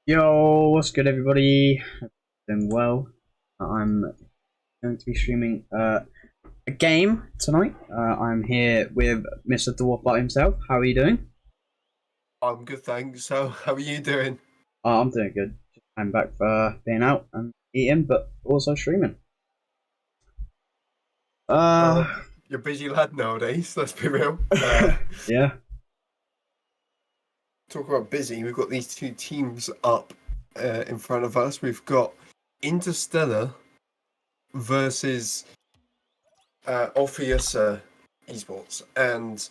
Yo, what's good, everybody? Doing well. I'm going to be streaming a game tonight. I'm here with Mr. Dwarfbot himself. How are you doing? I'm good, thanks. How are you doing? I'm doing good. I'm back for being out and eating, but also streaming. Uh, Well, you're a busy lad nowadays, let's be real. yeah. Talk about busy, we've got these two teams up in front of us. We've got Interstellar versus Ophiussa Esports. And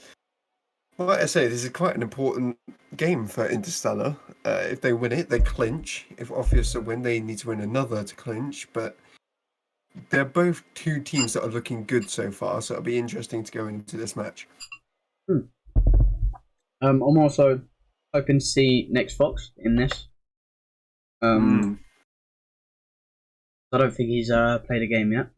like I say, this is quite an important game for Interstellar. If they win it, they clinch. If Ophiussa win, they need to win another to clinch. But they're both two teams that are looking good so far, so it'll be interesting to go into this match. Hmm. I'm also hoping to see Next Fox in this. Mm. I don't think he's played a game yet.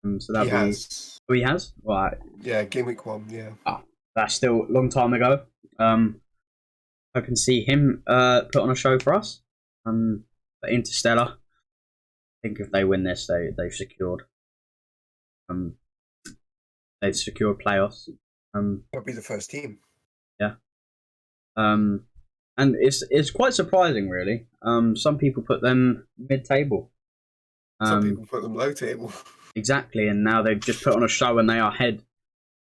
So He that'll be. has. Oh, he has. Right. Yeah, game week 1, yeah. Ah, that's still a long time ago. I can see him put on a show for us. For Interstellar. I think if they win this, they've secured um they've secured playoffs. That'll be the first team. Yeah. And it's quite surprising, really. Some people put them mid-table. Some people put them low table. Exactly, and now they've just put on a show, and they are ahead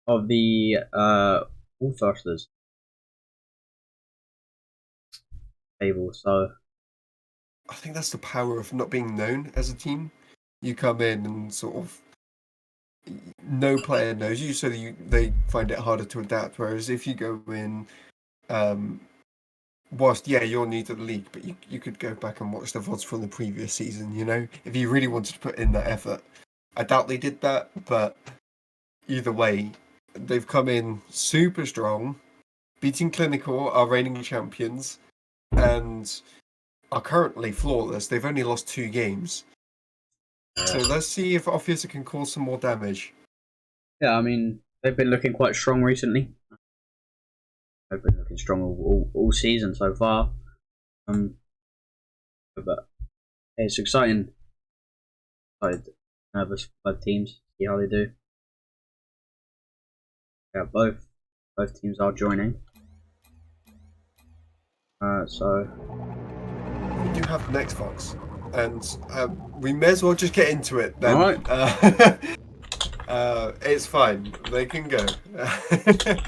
of the All Thrusters table. So I think that's the power of not being known as a team. You come in and sort of no player knows you, so they find it harder to adapt. Whereas if you go in, um, whilst you're new to the league, but you could go back and watch the VODs from the previous season. If you really wanted to put in that effort. I doubt they did that, but either way, they've come in super strong, beating Clinical, our reigning champions, and are currently flawless. They've only lost 2 games. So let's see if Ophiussa can cause some more damage. yeah, I mean they've been looking quite strong recently. They've been looking strong all season so far. But it's exciting. Excited, nervous for both teams. See how they do. Yeah, both teams are joining. So We do have the next Fox, and we may as well just get into it then. all right. It's fine. They can go.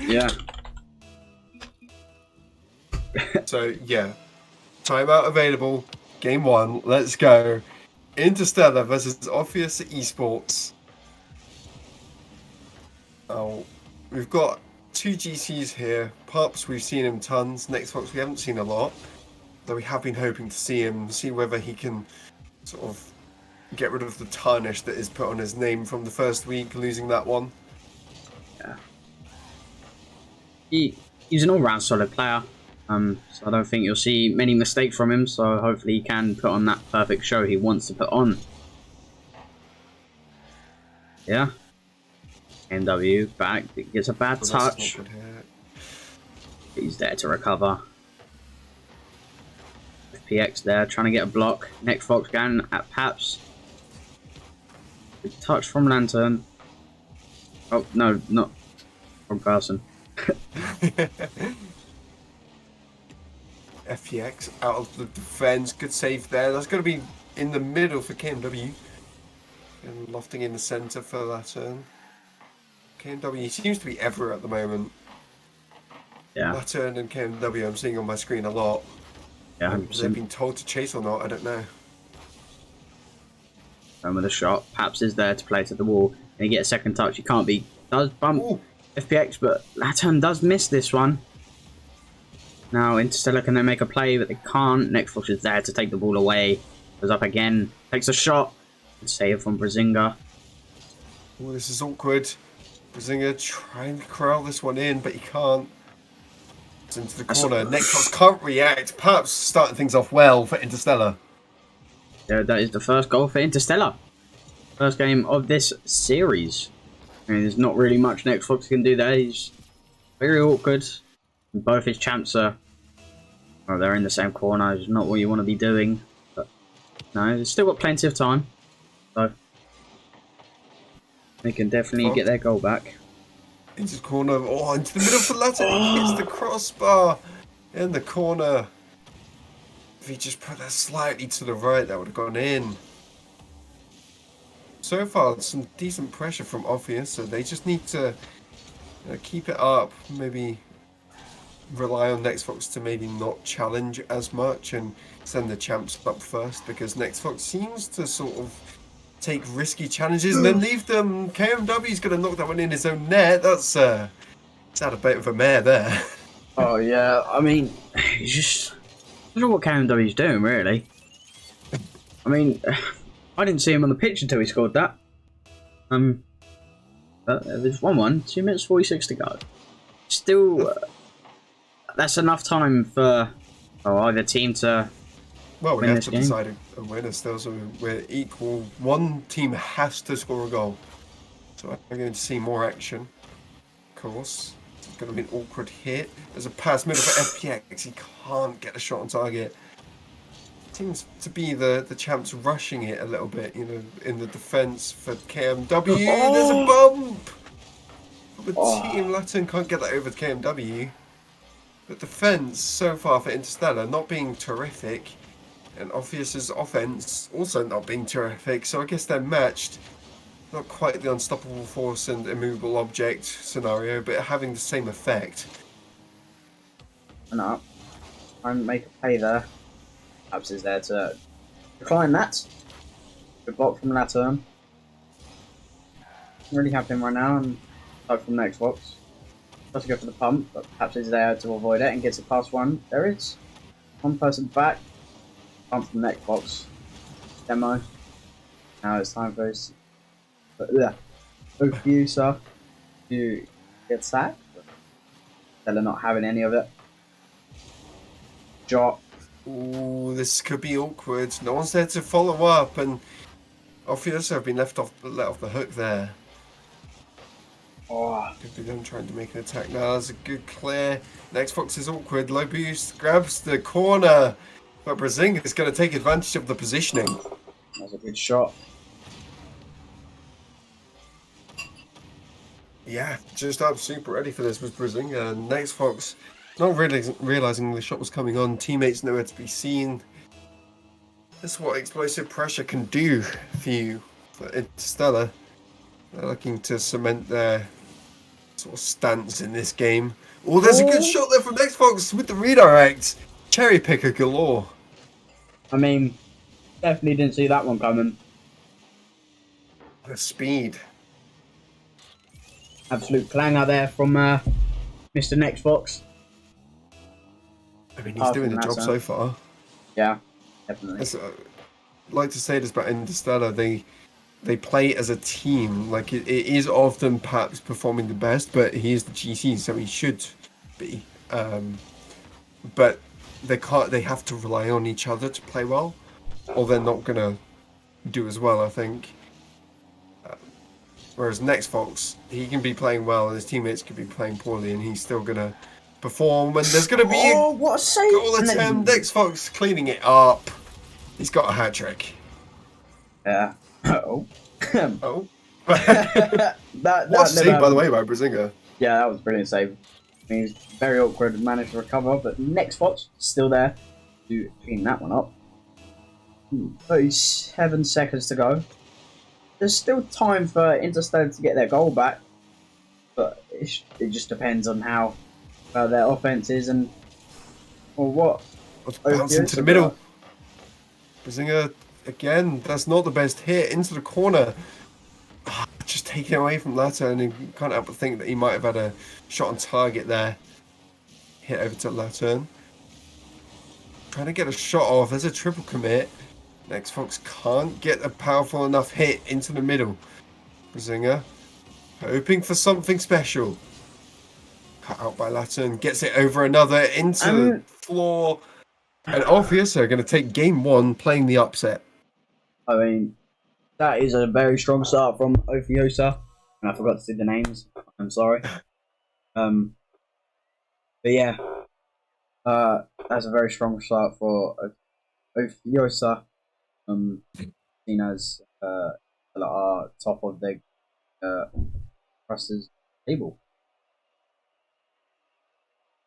Yeah. So yeah, timeout available. Game 1. Let's go. Interstellar versus Ophiussa Esports. Oh, we've got 2 GCs here. Pups, we've seen him tons. Next Fox, we haven't seen a lot. Though we have been hoping to see him, see whether he can sort of get rid of the tarnish that is put on his name from the first week, losing that one. Yeah. He's an all-round solid player. So I don't think you'll see many mistakes from him. So hopefully he can put on that perfect show he wants to put on. Yeah. NW back. It gets a bad touch. He's there to recover. FPX there trying to get a block. Next Fox going at Paps. Good touch from Lantern. Oh no, not from person. FPX out of the defense. Good save there. That's going to be in the middle for KMW. And lofting in the centre for that turn. KMW seems to be everywhere at the moment. Yeah. That turn and KMW I'm seeing on my screen a lot. Yeah, 100%. They've been told to chase or not, I don't know. And with a shot, Paps is there to play to the wall. And he gets a second touch. He can't be. Does bump FPX, but Lantern does miss this one. Now Interstellar can then make a play, but they can't. Next Fox is there to take the ball away. Goes up again. Takes a shot. Save from Brazinga. Oh, this is awkward. Brazinga trying to corral this one in, but he can't. It's into the corner. Next Fox can't react. Perhaps starting things off well for Interstellar. Yeah, that is the first goal for Interstellar. First game of this series. I mean, there's not really much Next Fox can do there. He's very awkward. And both his champs are Well, they're in the same corner. It's not what you want to be doing. But no, they've still got plenty of time. So they can definitely get their goal back. Into the corner. Oh, into the middle for Latin. He hits the crossbar in the corner. If he just put that slightly to the right, that would have gone in. So far, some decent pressure from Ophiussa, so they just need to keep it up. Maybe rely on NextFox to maybe not challenge as much and send the champs up first, because NextFox seems to sort of take risky challenges and then leave them. KMW's going to knock that one in his own net. It's had a bit of a mare there. Oh yeah, I mean, it's just I don't know what KMW's doing really. I mean, I didn't see him on the pitch until he scored that. But there's 1-1, 2 minutes 46 to go. Still, that's enough time for either team to well, we win have this to game. decide a winner still, so we're equal. One team has to score a goal. So I'm going to see more action. Of course. It's going to be an awkward hit. There's a pass middle for FPX. He can't get a shot on target. Seems to be the champs rushing it a little bit, in the defence for KMW. Oh! There's a bump! The team Latin can't get that over to KMW. The defence so far for Interstellar not being terrific, and Ophius's offence also not being terrific, so I guess they're matched. Not quite the unstoppable force and immovable object scenario, but having the same effect. No, try and make a play there. Perhaps is there to decline that. Good block from Laturn. Really happy right now, and from Xbox. Tries to go for the pump, but perhaps is there to avoid it and gets it past one. There is one person back. Pump from Xbox. Demo. Now it's time for his. But yeah, Ophiussa to get sacked. They're not having any of it. Drop. Ooh, this could be awkward. No one's there to follow up, and Ophiussa have been let off the hook there. Oh. Could be them trying to make an attack now. That's a good clear. Next Fox is awkward. Low boost grabs the corner, but Brazing is going to take advantage of the positioning. That's a good shot. Yeah, just up super ready for this was Brazing. And Next Fox not really realizing the shot was coming on. Teammates nowhere to be seen. That's what explosive pressure can do for you. For Interstellar, they're looking to cement their sort of stance in this game. Oh, there's a good shot there from Next Fox with the redirect. Cherry picker galore. I mean, definitely didn't see that one coming. The speed. Absolute clanger there from Mr. Next Fox. I mean, he's doing the job so far. Yeah, definitely. I'd like to say this about Interstellar. They play as a team. Like it is often perhaps performing the best, but he is the GC, so he should be. But they can't. They have to rely on each other to play well, or they're not gonna do as well, I think. Whereas Next Fox, he can be playing well, and his teammates could be playing poorly, and he's still gonna perform. And there's gonna be what a save! goal attempt. Next Fox cleaning it up. He's got a hat trick. Yeah. Oh. Oh. that What a save, by the way, by Brazinger. Yeah, that was a brilliant save. I mean, it's very awkward to manage to recover, but Next Fox still there to clean that one up. 37 seconds to go. There's still time for Interstellar to get their goal back, but it just depends on how their offense is and or what. Let's bounce into the middle. Brazinger again. That's not the best hit into the corner. Just taken away from Latter, and you can't help but think that he might have had a shot on target there. Hit over to Laturn. Trying to get a shot off. There's a triple commit. Next Fox can't get a powerful enough hit into the middle. Brazinger hoping for something special. Cut out by Laturn. Gets it over another into the floor. And Ophiussa are going to take game one playing the upset. I mean, that is a very strong start from Ophiussa. And I forgot to do the names. I'm sorry. But yeah, That's a very strong start for Ophiussa. Seen as are top of the Rusters table.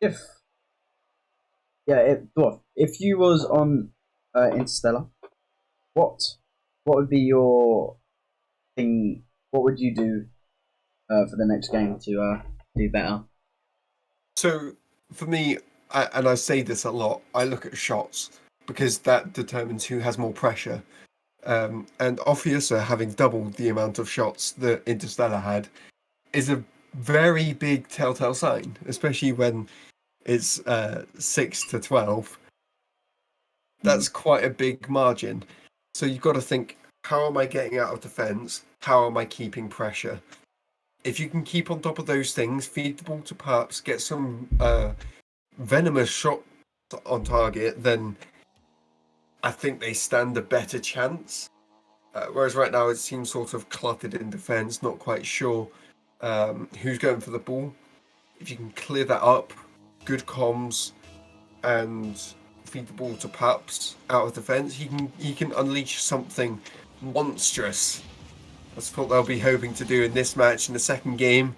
If Dwarf, if you was on Interstellar, what would be your thing? What would you do for the next game to do better? So for me, and I say this a lot, I look at shots because that determines who has more pressure. And Ophiussa having doubled the amount of shots that Interstellar had is a very big telltale sign, especially when it's 6-12. That's quite a big margin. So you've got to think, how am I getting out of defence? How am I keeping pressure? If you can keep on top of those things, feed the ball to Pups, get some venomous shot on target, then I think they stand a better chance. Whereas right now it seems sort of cluttered in defence, not quite sure who's going for the ball. If you can clear that up, good comms, and feed the ball to Pups out of defence, he can unleash something monstrous. That's what they'll be hoping to do in this match. In the second game,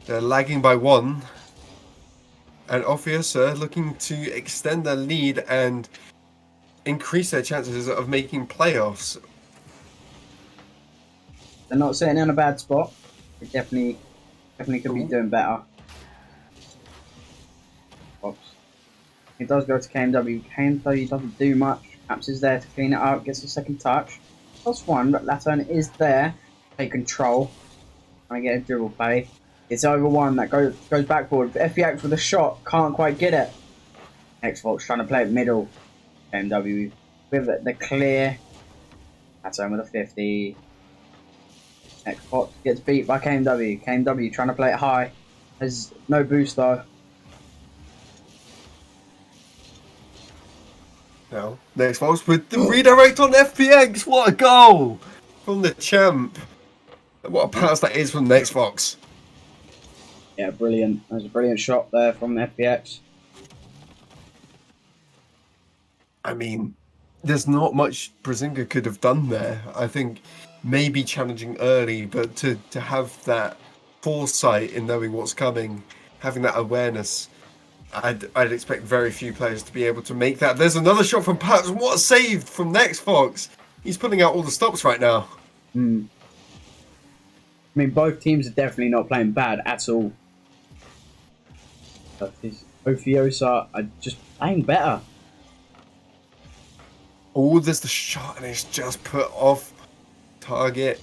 they're lagging by 1, and Ophiussa looking to extend their lead and increase their chances of making playoffs. They're not sitting in a bad spot. They definitely could be doing better. Oops. He does go to KMW. KMW doesn't do much. Perhaps is there to clean it up. Gets a second touch. Plus 1, but Laturn is there. Take control. Trying to get a dribble play. It's over 1. That goes backboard. FPX with a shot. Can't quite get it. Xbox trying to play it middle. KMW with the clear. Laturn with a 50. Xbox gets beat by KMW. KMW trying to play it high. There's no boost though. Now, next box with the redirect on FPX. What a goal from the champ. What a pass that is from the Xbox. Yeah, brilliant. There's a brilliant shot there from the FPX. I mean, there's not much Brzyzinga could have done there. I think maybe challenging early, but to have that foresight in knowing what's coming, having that awareness, I'd expect very few players to be able to make that. There's another shot from Paps. What a save from Nextfox. He's putting out all the stops right now. I mean, both teams are definitely not playing bad at all. But Ophiussa are just playing better. Oh, there's the shot, and it's just put off target.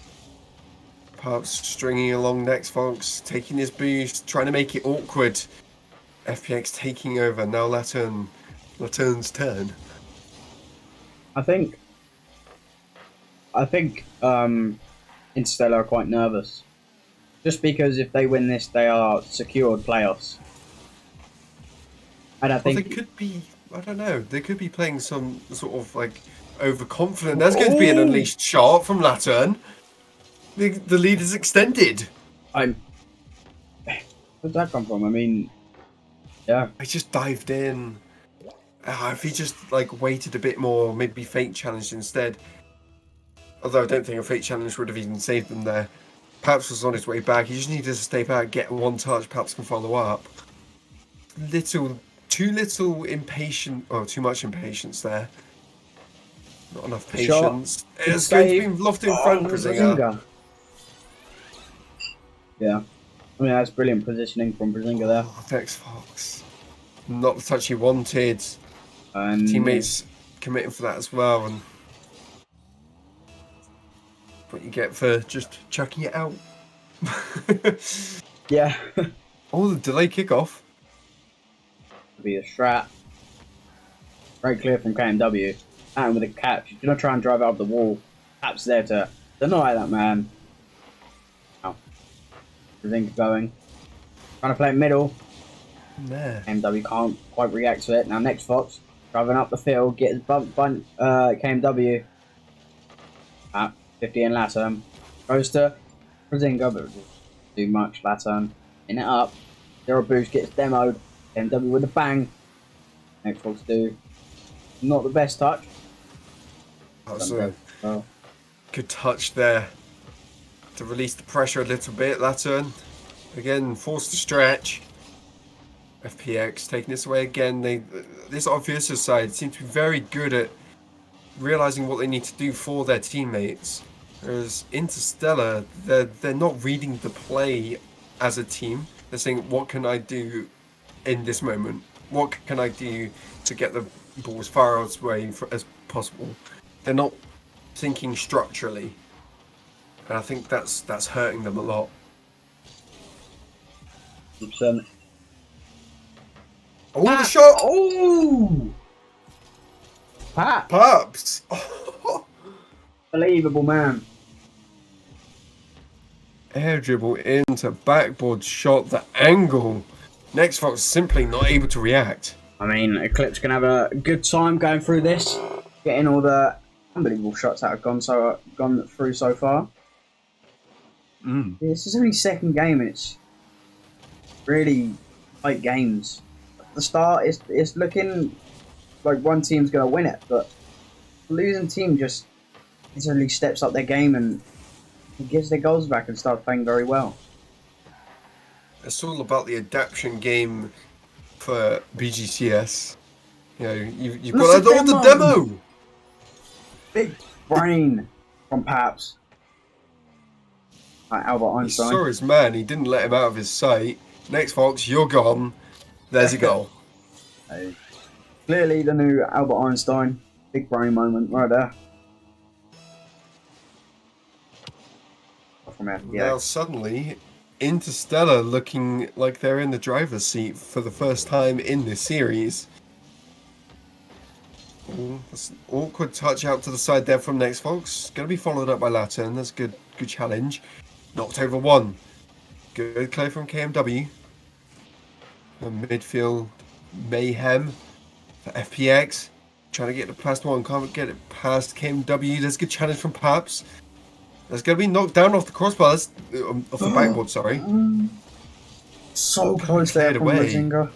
Paps stringing along Nextfox, taking his boost, trying to make it awkward. FPX taking over. Now Laturn's turn. I think Interstellar are quite nervous. Just because if they win this, they are secured playoffs. And I think they could be, I don't know, they could be playing some sort of like overconfident. There's going to be an unleashed shot from Laturn. The lead is extended. Where'd that come from? I mean, yeah. I just dived in. If he just like waited a bit more, maybe fake challenged instead. Although I don't think a fake challenge would have even saved them there. Paps was on his way back. He just needed to stay back, get one touch. Paps can follow up. Too much impatience there. Not enough patience. It's going to be lofted in front, Brzyzinga. Yeah. I mean, that's brilliant positioning from Brzyzinga there. Xbox. Not the touch he wanted. Teammates committing for that as well. And what you get for just chucking it out. Yeah. Oh, the delay kickoff. Be a strat. Very clear from KMW. And with a catch. He's going to try and drive it up the wall. Cap's there to deny that man. Oh. Brzyzinga going. Trying to play middle. There. KMW can't quite react to it. Now Nextfox driving up the field. Gets bumped by KMW. 50 in Laturn. Goes to Brzyzinga, but too much. Laturn in it up. Zero boost gets demoed. KMW with a bang. Xbox do not the best touch. That's a Well, good touch there to release the pressure a little bit. That turn. Again, forced to stretch. FPX taking this away again. This Ophiussa side seems to be very good at realizing what they need to do for their teammates. Whereas Interstellar, they're not reading the play as a team. They're saying, what can I do in this moment? What can I do to get the ball as far away as possible? They're not thinking structurally. And I think that's hurting them a lot. 100%. Oh, the shot! Oh! Pat! Perhaps! Believable, man. Air dribble into backboard shot, the angle. Next Fox simply not able to react. I mean, Eclipse can have a good time going through this, getting all the unbelievable shots that have gone through so far. This is only second game, and it's really tight games. At the start, it's looking like one team's going to win it, but the losing team just instantly steps up their game and gives their goals back and starts playing very well. It's all about the adaptation game for BGCS. You know, you've got all the demo! Big brain from Paps. Like Albert Einstein. He saw his man, he didn't let him out of his sight. Next Fox, you're gone. There's a goal. Clearly the new Albert Einstein. Big brain moment right there. From FPX. Now suddenly, Interstellar looking like they're in the driver's seat for the first time in this series. Ooh, that's an awkward touch out to the side there from Next Fox. Going to be followed up by Latin. That's a good challenge. Knocked over one. Good play from KMW. A midfield mayhem for FPX. Trying to get it past one. Can't get it past KMW. There's a good challenge from Paps. That's going to be knocked down off the crossbar. That's, off the backboard, sorry. So close there from Mazinga.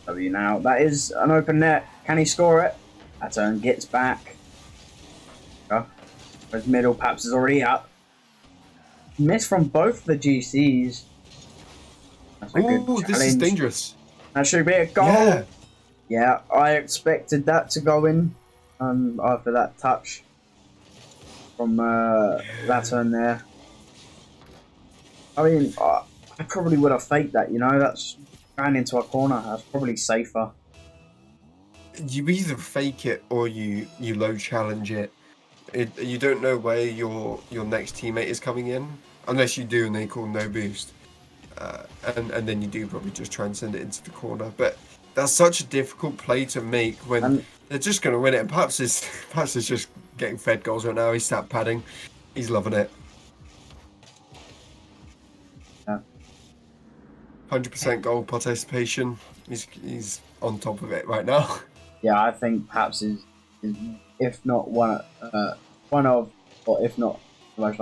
W now. That is an open net. Can he score it? That turn gets back. His middle Paps is already up. Miss from both the GCs. That's a good challenge. This is dangerous. That should be a goal. Yeah, I expected that to go in after that touch from that turn there. I mean, I probably would have faked that, you know. That's ran into a corner. That's probably safer. You either fake it or you low challenge it. You don't know where your next teammate is coming in, unless you do and they call no boost, and then you do probably just try and send it into the corner. But that's such a difficult play to make when they're just going to win it. And Paps is just getting fed goals right now. He's stat padding, he's loving it. 100% goal participation. He's on top of it right now. Yeah, I think Paps is if not one of, or if not the most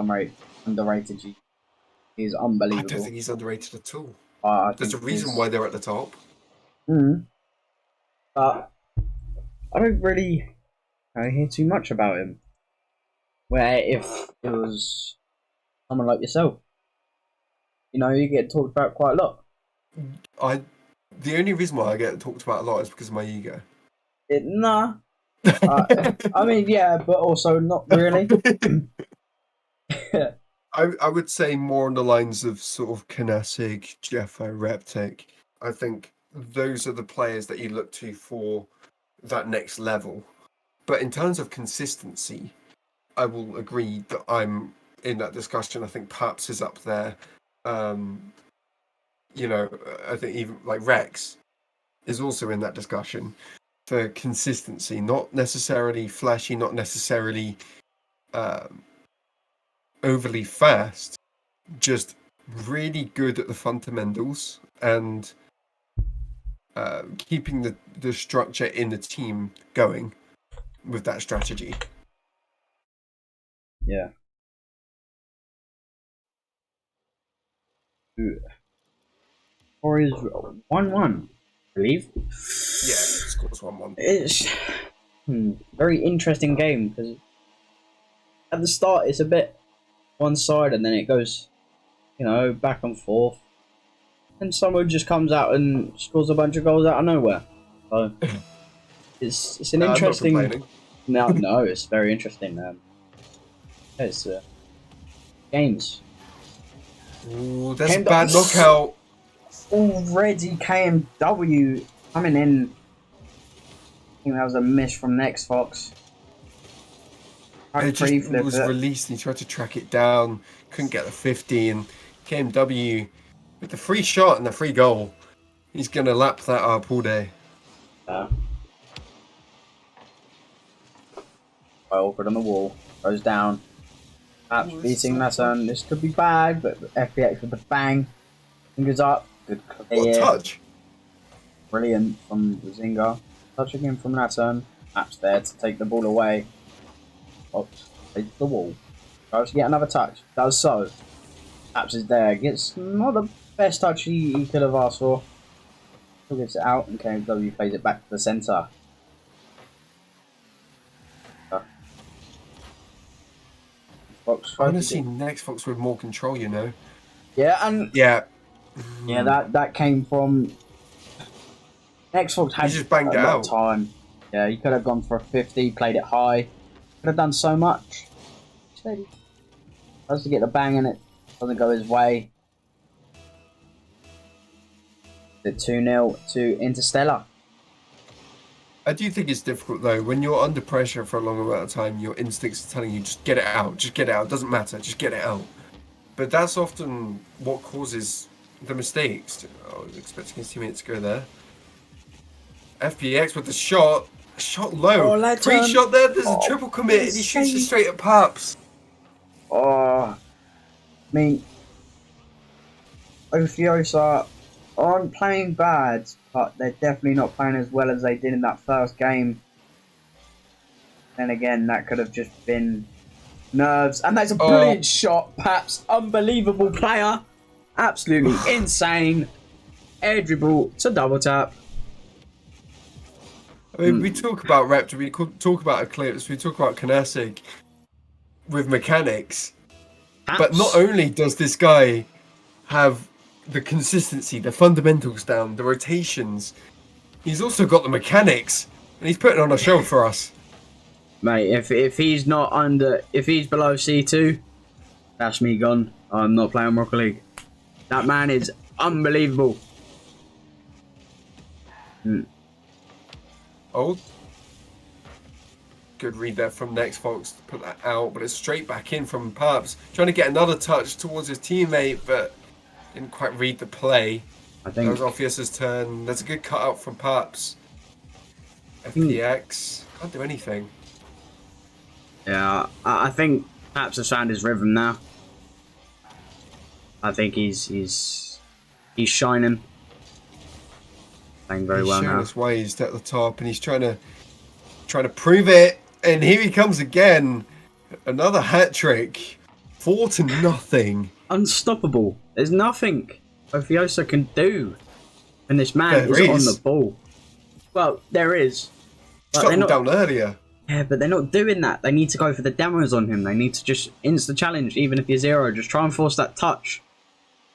underrated. He's unbelievable. I don't think he's underrated at all. There's a reason why they're at the top. But I don't really hear too much about him. Where if it was someone like yourself, you know, you get talked about quite a lot. The only reason why I get talked about a lot is because of my ego. Nah. I mean, yeah, but also not really. I would say more on the lines of sort of Kinesic, Jeffo, Reptic. I think those are the players that you look to for that next level. But in terms of consistency, I will agree that I'm in that discussion. I think Paps is up there. You know, I think even like Rex is also in that discussion for consistency, not necessarily flashy, not necessarily overly fast, just really good at the fundamentals and keeping the structure in the team going with that strategy. Yeah. Or is 1-1. believe. Yeah, it scores 1-1. It's very interesting game because at the start it's a bit one side and then it goes, back and forth. And someone just comes out and scores a bunch of goals out of nowhere. So it's an I'm not interesting. complaining. No, it's very interesting. It's games. Ooh, that's a bad knockout. Already KMW coming in. I think that was a miss from Next Fox. It just was released and he tried to track it down. Couldn't get the 50 and KMW with the free shot and the free goal. He's going to lap that up all day. Well, put on the wall. Goes down. Perhaps beating that turn. This could be bad, but FPX with the bang. Fingers up. Good clear. What touch? Brilliant from Zinga. Touching him from that turn. Perhaps there to take the ball away. Oops. Hits the wall. Tries to get another touch. Does so. Perhaps is there. Gets not the best touch he could have asked for. Still gets it out and KMW plays it back to the centre. Fox Honestly, Next Fox with more control, Yeah, and yeah, that came from Next Fox had he just banged a it lot out. of time. Yeah, he could have gone for a 50, played it high. Could have done so much. Tries to get the bang and it doesn't go his way. The 2-0 to Interstellar. I do think it's difficult though when you're under pressure for a long amount of time. Your instincts are telling you just get it out, just get it out. It doesn't matter, just get it out. But that's often what causes the mistakes. Oh, expecting his teammate to go there. FPX with the shot low. Free shot there. There's a triple commit, and he shoots it straight at Paps. I mean, Ophiussa aren't playing bad, but they're definitely not playing as well as they did in that first game. And again, that could have just been nerves. And that's a brilliant shot, Paps. Unbelievable player. Absolutely insane. Air dribble to double tap. I mean, we talk about Raptor, we talk about Eclipse, we talk about Kanasik with mechanics. Paps. But not only does this guy have the consistency, the fundamentals down, the rotations, he's also got the mechanics, and he's putting on a show for us. Mate, if he's not if he's below C2, that's me gone. I'm not playing Rocket League. That man is unbelievable. Oh, good read there from Next Fox to put that out, but it's straight back in from Paps, trying to get another touch towards his teammate, but didn't quite read the play. I think that was Ophiussa's turn. There's a good cutout from Paps. FPX can't do anything. Yeah, I think Paps has found his rhythm now. I think he's shining. Playing very well now. He's showing us why he's at the top, and he's trying to prove it. And here he comes again, another hat trick, 4-0. Unstoppable. There's nothing Ophiussa can do, and this man is on the ball. Well, there is. Shut him down earlier. Yeah, but they're not doing that. They need to go for the demos on him. They need to just insta challenge, even if you're 0. Just try and force that touch.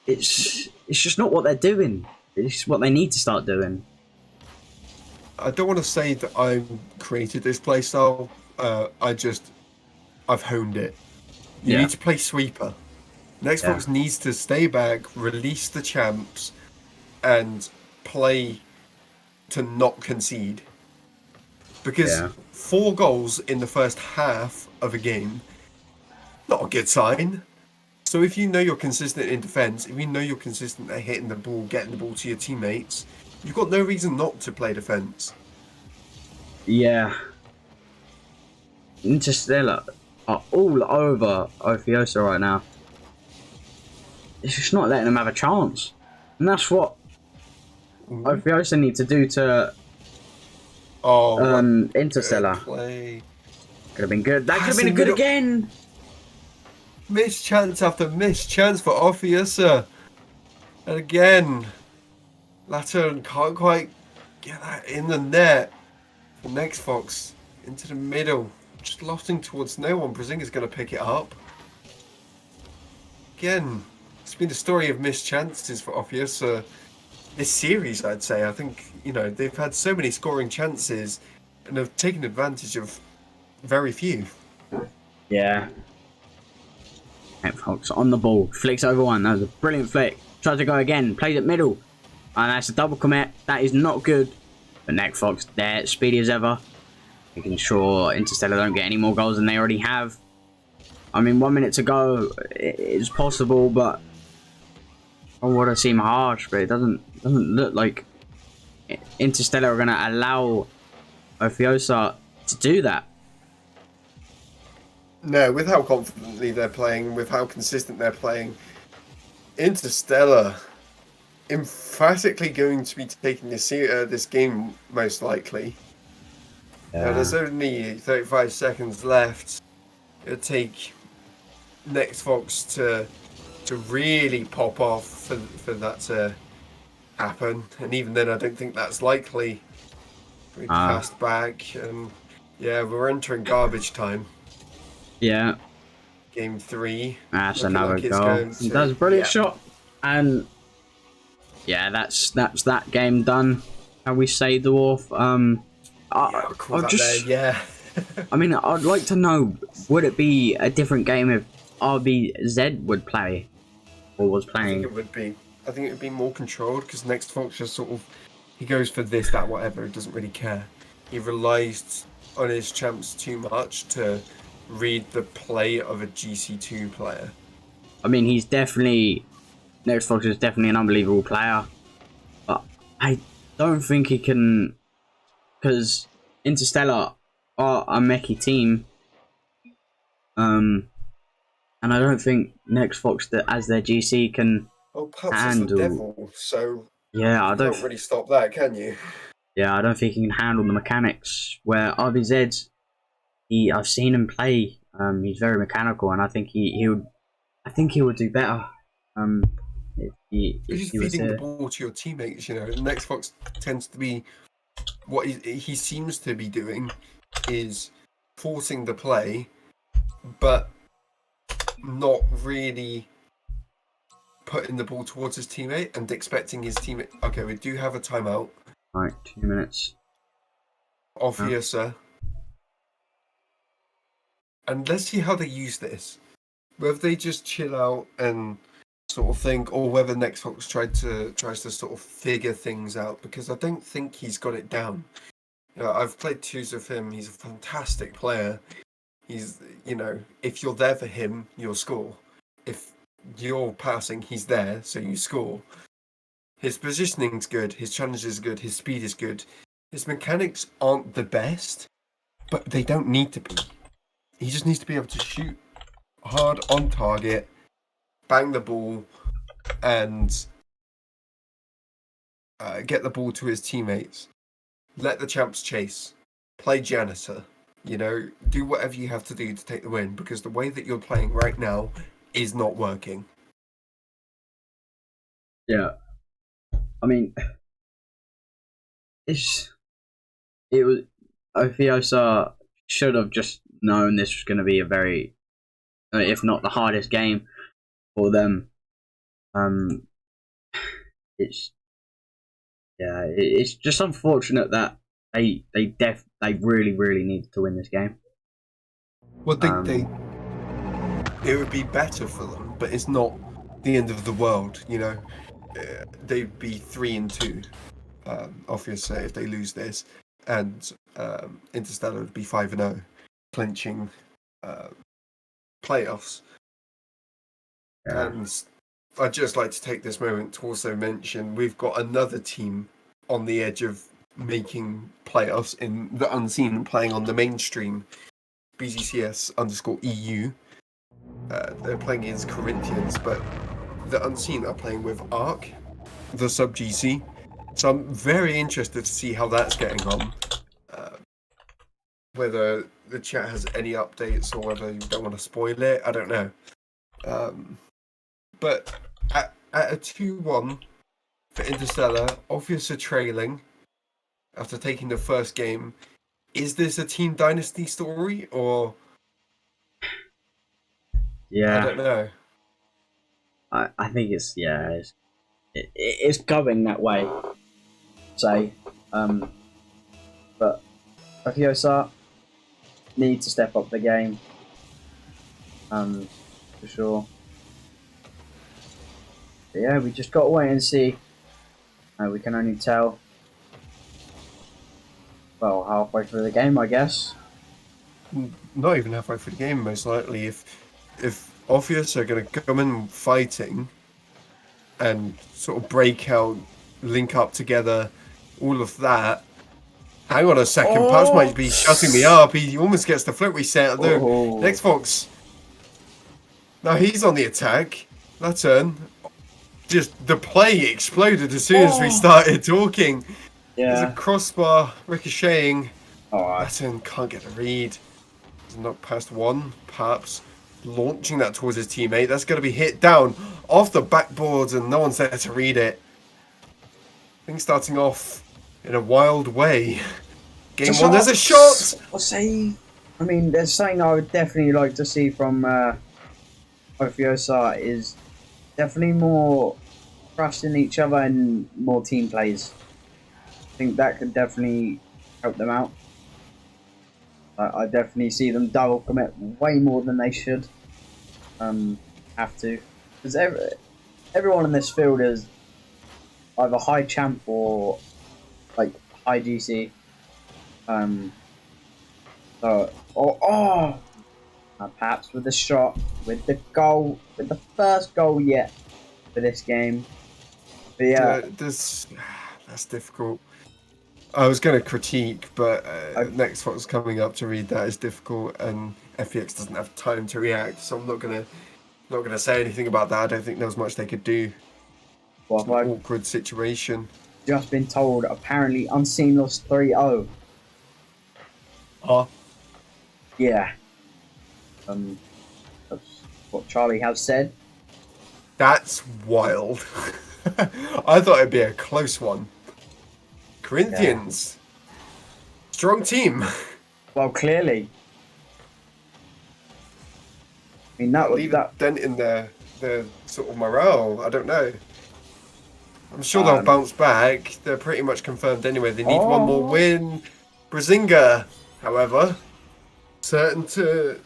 It's just not what they're doing. It's what they need to start doing. I don't want to say that I've created this playstyle. I've honed it. You need to play sweeper. Next Fox needs to stay back, release the champs, and play to not concede. Because 4 goals in the first half of a game, not a good sign. So if you know you're consistent in defence, if you know you're consistent at hitting the ball, getting the ball to your teammates, you've got no reason not to play defence. Yeah. Interstellar are all over Ophiussa right now. It's just not letting them have a chance. And that's what Ophiussa need to do to Interstellar. Could have been good. That could have been good again. Missed chance after missed chance for Ophiussa. And again, Latin can't quite get that in the net. The next Fox into the middle, just lofting towards no one. Brazinga's going to pick it up. Again, it's been a story of missed chances for Ophiussa this series, I'd say. I think, they've had so many scoring chances and have taken advantage of very few. Yeah. Fox on the ball, flicks over one. That was a brilliant flick. Tries to go again, plays it middle, and that's a double commit. That is not good. But Next Fox there, speedy as ever, making sure Interstellar don't get any more goals than they already have. I mean, 1 minute to go, it's possible, but I want to seem harsh, but it doesn't look like Interstellar are going to allow Ophiussa to do that. No, with how confidently they're playing, with how consistent they're playing, Interstellar emphatically going to be taking this game most likely. Yeah. There's only 35 seconds left. It'll take Next Fox to really pop off for that to happen, and even then, I don't think that's likely. We passed back, and yeah, we're entering garbage time. Yeah. Game 3. That's another goal. He does a brilliant shot, and yeah, that's that game done. How we saved the Wharf. I mean, I'd like to know, would it be a different game if RBZ would play or was playing? I think it would be. I think it would be more controlled because Next Fox just sort of he goes for this, that, whatever. He doesn't really care. He relies on his champs too much to read the play of a GC2 player. I mean, Next Fox is definitely an unbelievable player, but I don't think he can, because Interstellar are a mechie team, and I don't think Next Fox as their GC can handle. The devil, so yeah, I don't really stop that, can you? Yeah, I don't think he can handle the mechanics. Where RBZ, I've seen him play. He's very mechanical, and I think he would do better. If he just feeding the ball to your teammates. Next Fox tends to be what he seems to be doing is forcing the play, but not really putting the ball towards his teammate and expecting his teammate. Okay, we do have a timeout. All right, 2 minutes. Ophiussa. And let's see how they use this. Whether they just chill out and sort of think, or whether Next Fox tries to sort of figure things out, because I don't think he's got it down. I've played twos with him. He's a fantastic player. He's, if you're there for him, you'll score. If you're passing, he's there, so you score. His positioning's good, his challenge is good, his speed is good. His mechanics aren't the best, but they don't need to be. He just needs to be able to shoot hard on target, bang the ball, and get the ball to his teammates. Let the champs chase. Play janitor. Do whatever you have to do to take the win, because the way that you're playing right now is not working. Yeah. I mean, Ophiussa should have just known this was going to be a very, if not the hardest game for them. It's just unfortunate that they really needed to win this game. Well, it would be better for them, but it's not the end of the world. They'd be 3-2. Ophiussa if they lose this, and Interstellar would be 5-0, clinching playoffs. Yeah. And I'd just like to take this moment to also mention we've got another team on the edge of making playoffs in the Unseen, playing on the mainstream BGCS_EU. They're playing against Corinthians, but the Unseen are playing with ARC, the sub-GC. So I'm very interested to see how that's getting on. Whether the chat has any updates or whether you don't want to spoil it, I don't know. But at a 2-1 for Interstellar, Ophiussa trailing, after taking the first game. Is this a Team Dynasty story, or I Yeah, don't know. I think it's going that way. Say, but Ophiussa need to step up the game, for sure. But yeah, we just got to wait and see. We can only tell. Well, halfway through the game, I guess. Not even halfway through the game, most likely. If Ophiussa are going to come in fighting and sort of break out, link up together, all of that. Hang on a second, Paz might be shutting me up. He almost gets the flip reset. The next Fox. Now he's on the attack. That turn. Just the play exploded as soon as we started talking. There's a crossbar ricocheting. That turn can't get a read. Not past one, perhaps launching that towards his teammate. That's going to be hit down off the backboard, and no one's there to read it. Things starting off in a wild way. Game one, there's a shot! I mean, there's something I would definitely like to see from Ophiussa is definitely more trust in each other and more team plays. I think that could definitely help them out. I definitely see them double commit way more than they should. Have to, because everyone in this field is either high champ or like high GC. Perhaps with the shot, with the goal, with the first goal yet for this game. But yeah, that's difficult. I was going to critique, but next what's coming up to read that is difficult, and FPX doesn't have time to react, so I'm not gonna say anything about that. I don't think there was much they could do. It's an awkward situation. Just been told apparently Unseen lost 3-0. Oh. Yeah. That's what Charlie has said. That's wild. I thought it'd be a close one. Corinthians. Strong team. Well, clearly. I mean, that was that dent in their sort of morale. I don't know. I'm sure they'll bounce back. They're pretty much confirmed anyway. They need one more win. Brazinga, however, certain to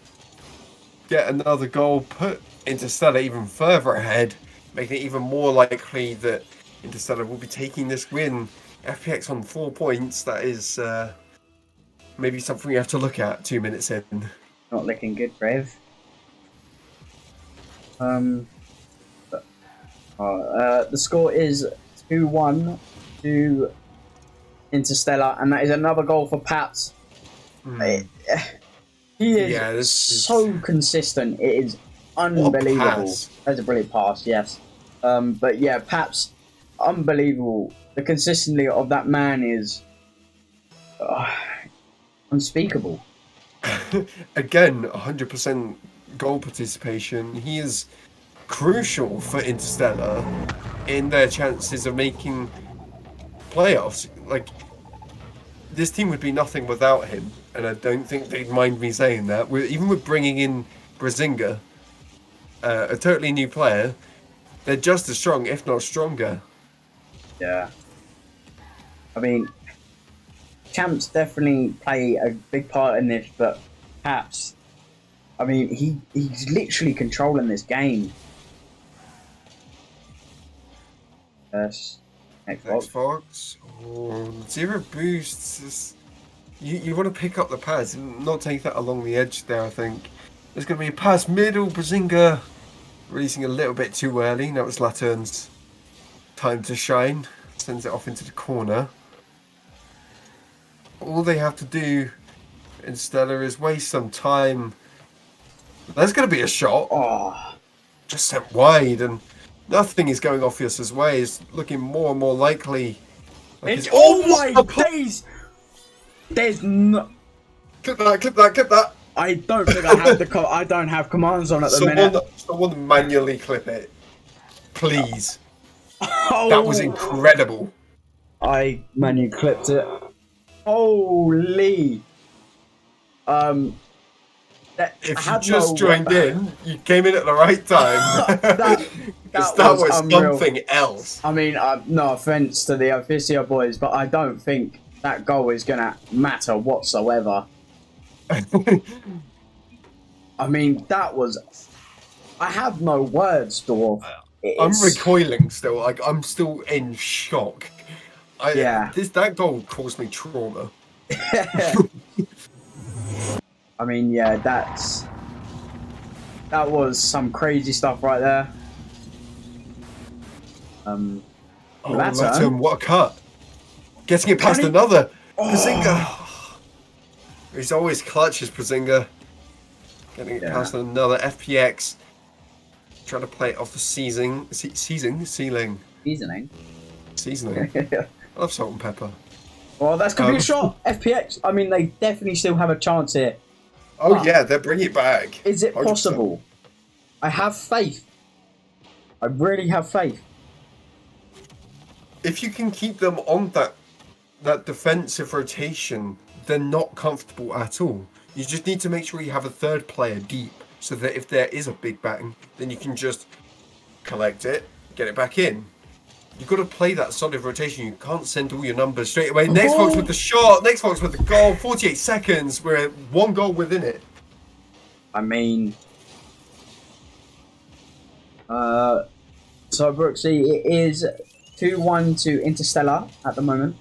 get another goal, put Interstellar even further ahead, making it even more likely that Interstellar will be taking this win. FPX on 4 points. That is maybe something we have to look at 2 minutes in. Not looking good, Brave. The score is 2-1 to Interstellar, and that is another goal for Pats. He is so consistent. It is unbelievable. That's a brilliant pass, yes. But yeah, Pats, unbelievable. The consistency of that man is unspeakable. Again, 100% goal participation. He is crucial for Interstellar in their chances of making playoffs. Like, this team would be nothing without him, and I don't think they'd mind me saying that. Even with bringing in Brazinga, a totally new player, they're just as strong, if not stronger. Yeah. I mean, champs definitely play a big part in this, but Paps, I mean, he's literally controlling this game. Yes. Next Fox. Oh, 0 boosts. You want to pick up the pass, not take that along the edge there, I think. There's going to be a pass middle. Brazinga releasing a little bit too early. Now it's Laturn's time to shine. Sends it off into the corner. All they have to do in Stellar is waste some time. There's going to be a shot. Just sent wide, and nothing is going Ophiussa's way. It's looking more and more likely. Like my days! There's no. Clip that. I don't think I have I don't have commands on at the minute. Someone manually clip it, please. That was incredible. I manually clipped it. Holy. Um, I If you have just no. joined in, you came in at the right time. that Because that that was was unreal. something else. I mean, no offense to the Ophiussa boys, but I don't think that goal is gonna matter whatsoever. I mean, that was. I have no words, Dwarf. I'm It's recoiling still. Like I'm still in shock. yeah. That goal caused me trauma. I mean, yeah, that was some crazy stuff right there. Oh, That let him! turn. What a cut! Getting it Can past he? another. Pazinga. Oh, He's always clutches, Pazinga. Getting it yeah. past another FPX. Trying to play it off the ceiling. Seasoning. Seasoning. I love salt and pepper. Well, that's Um, computer shot. FPX. I mean, they definitely still have a chance here. oh But yeah, they're bringing it back. is it 100%. possible? I have faith. I really have faith. If you can keep them on that defensive rotation, they're not comfortable at all. You just need to make sure you have a third player deep, so that if there is a big bang, then you can just collect it, get it back in. You've got to play that solid rotation. You can't send all your numbers straight away. Next Fox with Oh, the shot. Next Fox with the goal. 48 seconds. We're one goal within it. I mean, so Brooksy, it is 2-1 to Interstellar at the moment.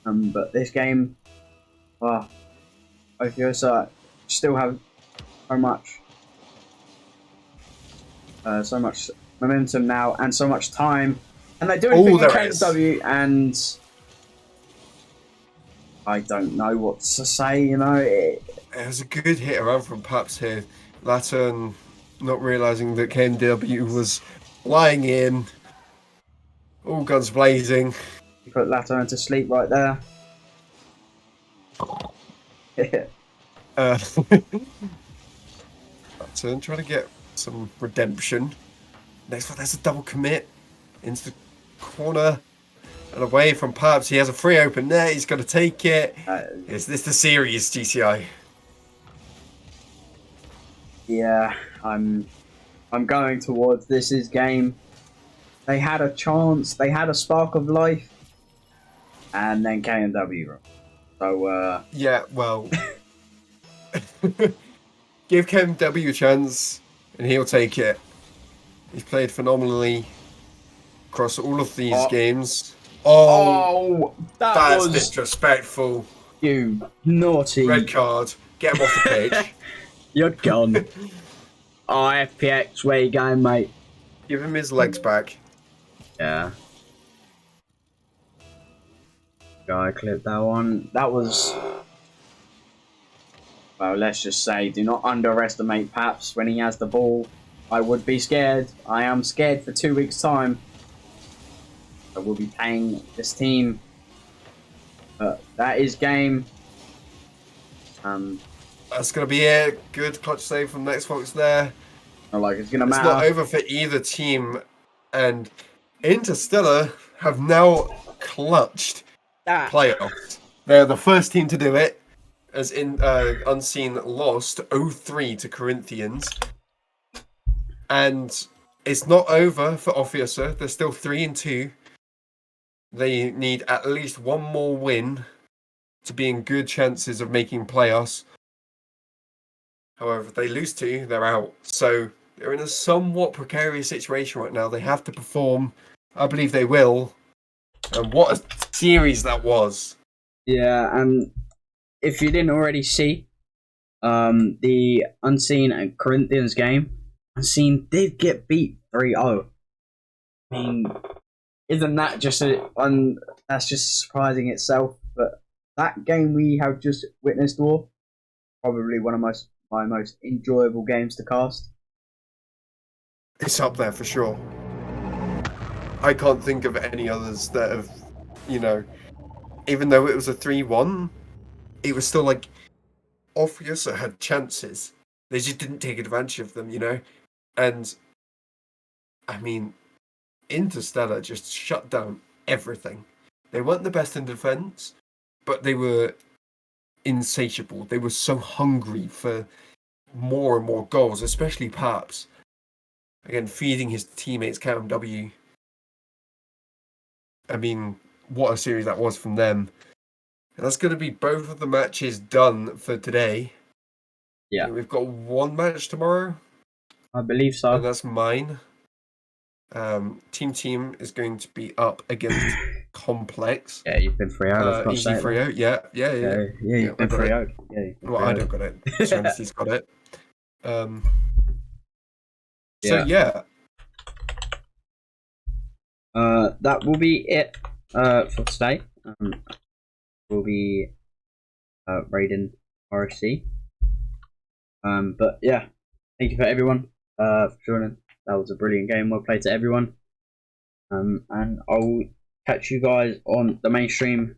But this game, well, Ophiussa still have so much, so much momentum now and so much time, and they do Oh, anything in there is. KMW, and I don't know what to say. You know, It was a good hit around from Paps here. Latin not realizing that KMW was flying in. All guns blazing. put Lato into sleep right there. Uh, Latin trying to get some redemption. Next one, there's a double commit into the corner and away from Paps. He has a free open there. He's got to take it. Is this the series, GCI? Yeah, I'm going towards this is game. They had a chance, they had a spark of life, and then KMW. So Yeah, well, give KMW a chance and he'll take it. He's played phenomenally across all of these oh, games. Oh, oh, that that's was disrespectful. you naughty. Red card. Get him off the pitch. You're gone. Oh, FPX, where you going, mate? Give him his legs back. Yeah. Guy clip that one. That was. Well, let's just say, do not underestimate Paps when he has the ball. I would be scared. I am scared for 2 weeks' time. I will be playing this team. But that is game. That's going to be it. Good clutch save from Next Fox there. Not like it's gonna It's matter. not over for either team. And Interstellar have now clutched That. playoffs. They're the first team to do it. As in Unseen lost 0-3 to Corinthians. And it's not over for Ophiussa. They're still 3-2. They need at least one more win to be in good chances of making playoffs. However, if they lose two, they're out. So they're in a somewhat precarious situation right now. They have to perform. I believe they will. And what a series that was. Yeah, and if you didn't already see the Unseen and Corinthians game, Unseen did get beat 3-0. I mean, isn't that just that's just surprising itself? But that game we have just witnessed, War, probably one of my most enjoyable games to cast. It's up there for sure. I can't think of any others that have, you know, even though it was a 3-1, it was still like Ophiussa had chances. They just didn't take advantage of them, you know? And, I mean, Interstellar just shut down everything. They weren't the best in defense, but they were insatiable. They were so hungry for more and more goals, especially Paps. Again, feeding his teammates KMW. I mean, what a series that was from them. And that's going to be both of the matches done for today. Yeah. We've got one match tomorrow. I believe so. And that's mine. Team is going to be up against Complex. Yeah, you've been 3-0. Easy 3-0. Yeah, you've been 3-0. Well, I don't got it. Serenity's got it. So yeah. That will be it for today. We'll be raiding RSC. But yeah, thank you for everyone for joining. That was a brilliant game. Well played to everyone. And I'll catch you guys on the mainstream